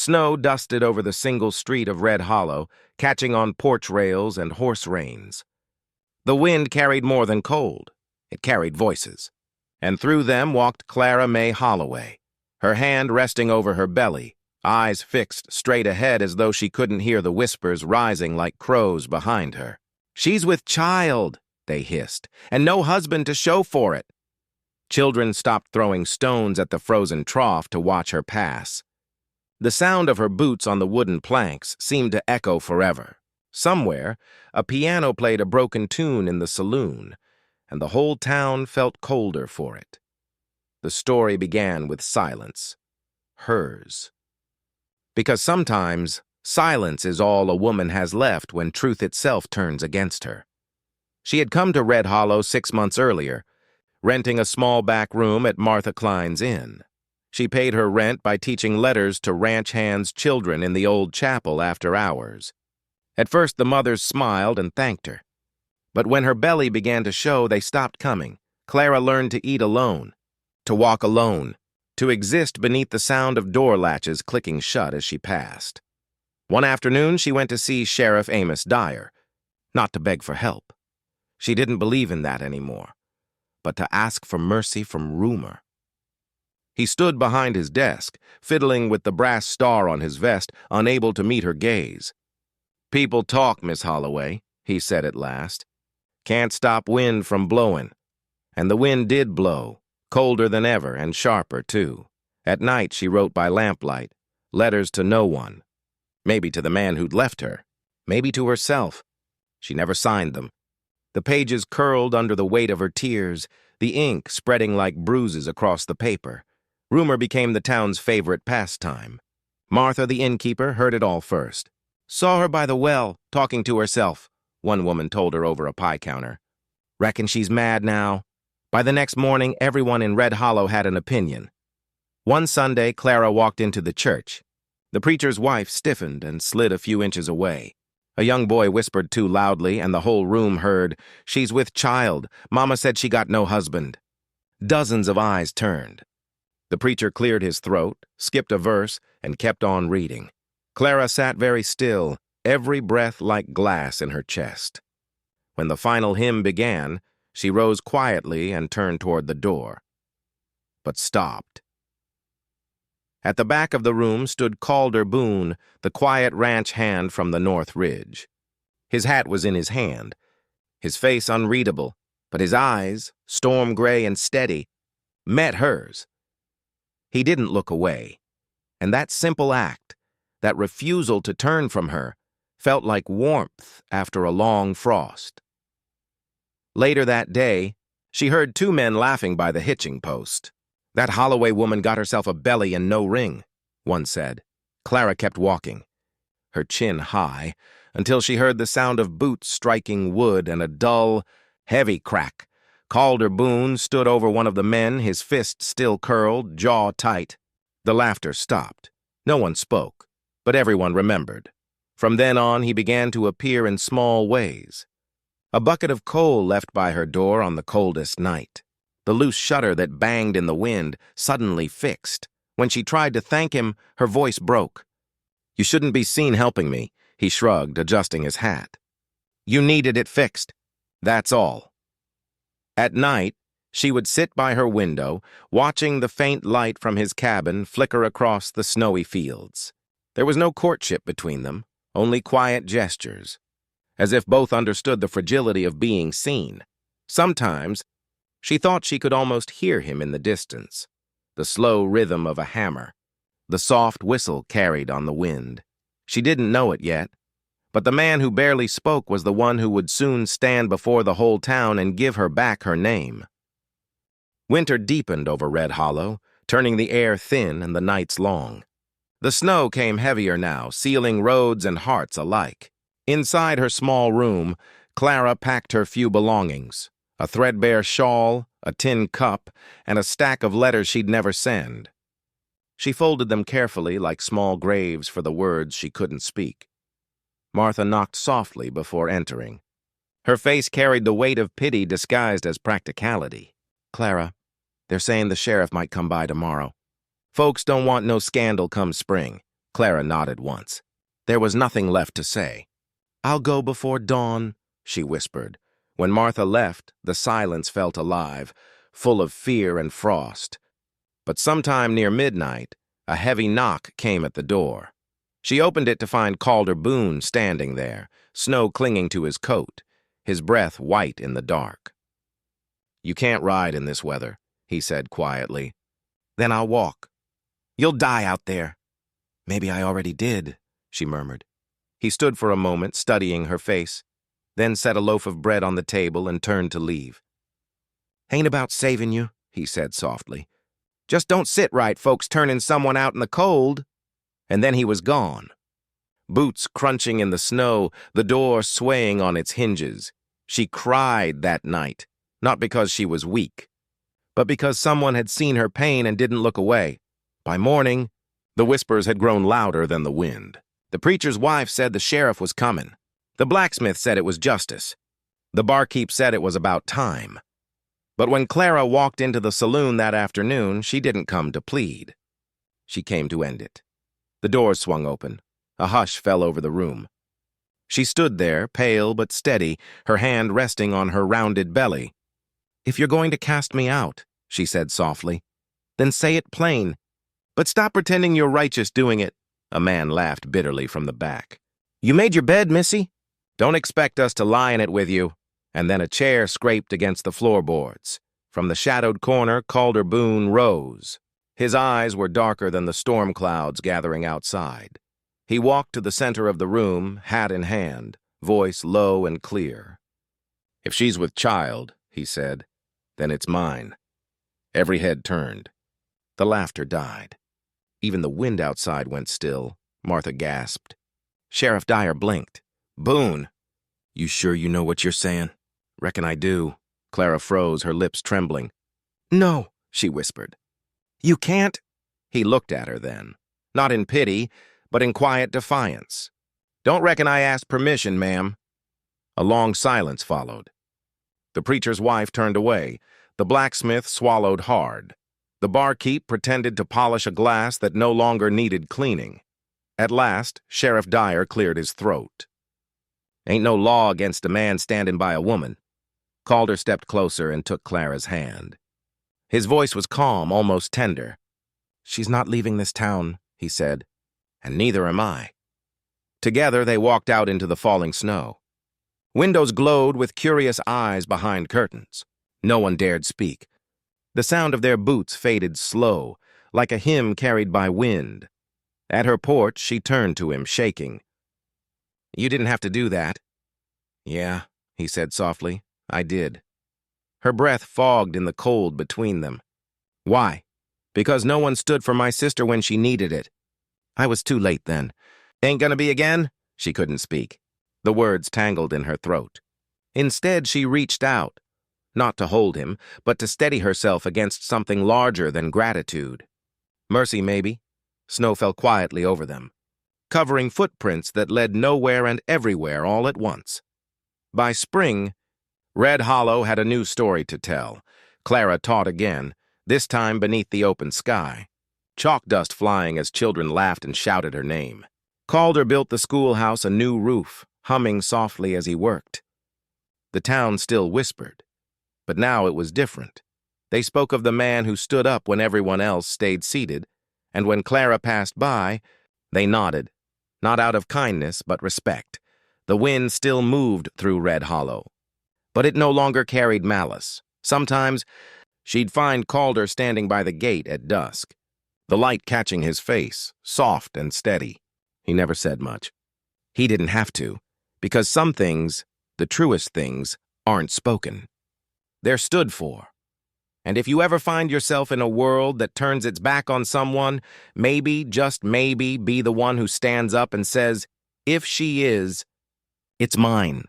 Snow dusted over the single street of Red Hollow, catching on porch rails and horse reins. The wind carried more than cold. It carried voices. And through them walked Clara May Holloway, her hand resting over her belly, eyes fixed straight ahead as though she couldn't hear the whispers rising like crows behind her. "She's with child," they hissed, "and no husband to show for it." Children stopped throwing stones at the frozen trough to watch her pass. The sound of her boots on the wooden planks seemed to echo forever. Somewhere, a piano played a broken tune in the saloon, and the whole town felt colder for it. The story began with silence. Hers. Because sometimes, silence is all a woman has left when truth itself turns against her. She had come to Red Hollow 6 months earlier, renting a small back room at Martha Klein's inn. She paid her rent by teaching letters to ranch hands' children in the old chapel after hours. At first, the mothers smiled and thanked her. But when her belly began to show, they stopped coming. Clara learned to eat alone, to walk alone, to exist beneath the sound of door latches clicking shut as she passed. One afternoon, she went to see Sheriff Amos Dyer, not to beg for help. She didn't believe in that anymore, but to ask for mercy from rumor. He stood behind his desk, fiddling with the brass star on his vest, unable to meet her gaze. "People talk, Miss Holloway," he said at last. "Can't stop wind from blowing." And the wind did blow, colder than ever and sharper, too. At night, she wrote by lamplight, letters to no one. Maybe to the man who'd left her. Maybe to herself. She never signed them. The pages curled under the weight of her tears, the ink spreading like bruises across the paper. Rumor became the town's favorite pastime. Martha, the innkeeper, heard it all first. "Saw her by the well, talking to herself," one woman told her over a pie counter. "Reckon she's mad now." By the next morning, everyone in Red Hollow had an opinion. One Sunday, Clara walked into the church. The preacher's wife stiffened and slid a few inches away. A young boy whispered too loudly, and the whole room heard, "She's with child. Mama said she got no husband." Dozens of eyes turned. The preacher cleared his throat, skipped a verse, and kept on reading. Clara sat very still, every breath like glass in her chest. When the final hymn began, she rose quietly and turned toward the door, but stopped. At the back of the room stood Calder Boone, the quiet ranch hand from the North Ridge. His hat was in his hand, his face unreadable, but his eyes, storm gray and steady, met hers. He didn't look away, and that simple act, that refusal to turn from her, felt like warmth after a long frost. Later that day, she heard 2 men laughing by the hitching post. "That Holloway woman got herself a belly and no ring," one said. Clara kept walking, her chin high, until she heard the sound of boots striking wood and a dull, heavy crack. Calder Boone stood over one of the men, his fist still curled, jaw tight. The laughter stopped. No one spoke, but everyone remembered. From then on, he began to appear in small ways. A bucket of coal left by her door on the coldest night. The loose shutter that banged in the wind suddenly fixed. When she tried to thank him, her voice broke. "You shouldn't be seen helping me," he shrugged, adjusting his hat. "You needed it fixed. That's all." At night, she would sit by her window, watching the faint light from his cabin flicker across the snowy fields. There was no courtship between them, only quiet gestures, as if both understood the fragility of being seen. Sometimes, she thought she could almost hear him in the distance, the slow rhythm of a hammer, the soft whistle carried on the wind. She didn't know it yet, but the man who barely spoke was the one who would soon stand before the whole town and give her back her name. Winter deepened over Red Hollow, turning the air thin and the nights long. The snow came heavier now, sealing roads and hearts alike. Inside her small room, Clara packed her few belongings, a threadbare shawl, a tin cup, and a stack of letters she'd never send. She folded them carefully like small graves for the words she couldn't speak. Martha knocked softly before entering. Her face carried the weight of pity disguised as practicality. "Clara, they're saying the sheriff might come by tomorrow. Folks don't want no scandal come spring. Clara nodded once. There was nothing left to say. "I'll go before dawn," she whispered. When Martha left, the silence felt alive, full of fear and frost. But sometime near midnight, a heavy knock came at the door. She opened it to find Calder Boone standing there, snow clinging to his coat, his breath white in the dark. "You can't ride in this weather," he said quietly. "Then I'll walk." "You'll die out there." "Maybe I already did," she murmured. He stood for a moment, studying her face, then set a loaf of bread on the table and turned to leave. "Ain't about saving you," he said softly. "Just don't sit right, folks turning someone out in the cold." And then he was gone. Boots crunching in the snow, the door swaying on its hinges. She cried that night, not because she was weak, but because someone had seen her pain and didn't look away. By morning, the whispers had grown louder than the wind. The preacher's wife said the sheriff was coming. The blacksmith said it was justice. The barkeep said it was about time. But when Clara walked into the saloon that afternoon, she didn't come to plead. She came to end it. The doors swung open. A hush fell over the room. She stood there, pale but steady, her hand resting on her rounded belly. "If you're going to cast me out," she said softly, "then say it plain. But stop pretending you're righteous doing it." A man laughed bitterly from the back. "You made your bed, missy? Don't expect us to lie in it with you." And then a chair scraped against the floorboards. From the shadowed corner, Calder Boone rose. His eyes were darker than the storm clouds gathering outside. He walked to the center of the room, hat in hand, voice low and clear. "If she's with child," he said, "then it's mine." Every head turned. The laughter died. Even the wind outside went still. Martha gasped. Sheriff Dyer blinked. "Boone, you sure you know what you're saying?" "Reckon I do." Clara froze, her lips trembling. "No," she whispered. "You can't." He looked at her then, not in pity, but in quiet defiance. "Don't reckon I asked permission, ma'am." A long silence followed. The preacher's wife turned away. The blacksmith swallowed hard. The barkeep pretended to polish a glass that no longer needed cleaning. At last, Sheriff Dyer cleared his throat. "Ain't no law against a man standing by a woman." Calder stepped closer and took Clara's hand. His voice was calm, almost tender. "She's not leaving this town," he said, "and neither am I." Together they walked out into the falling snow. Windows glowed with curious eyes behind curtains. No one dared speak. The sound of their boots faded slow, like a hymn carried by wind. At her porch, she turned to him, shaking. "You didn't have to do that." "Yeah," he said softly, "I did." Her breath fogged in the cold between them. "Why?" "Because no one stood for my sister when she needed it. I was too late then." "Ain't gonna be again?" She couldn't speak. The words tangled in her throat. Instead, she reached out, not to hold him, but to steady herself against something larger than gratitude. Mercy, maybe. Snow fell quietly over them, covering footprints that led nowhere and everywhere all at once. By spring, Red Hollow had a new story to tell. Clara taught again, this time beneath the open sky. Chalk dust flying as children laughed and shouted her name. Calder built the schoolhouse a new roof, humming softly as he worked. The town still whispered, but now it was different. They spoke of the man who stood up when everyone else stayed seated, and when Clara passed by, they nodded, not out of kindness but respect. The wind still moved through Red Hollow, but it no longer carried malice. Sometimes she'd find Calder standing by the gate at dusk, the light catching his face, soft and steady. He never said much. He didn't have to, because some things, the truest things, aren't spoken. They're stood for. And if you ever find yourself in a world that turns its back on someone, maybe, just maybe, be the one who stands up and says, "If she is, it's mine."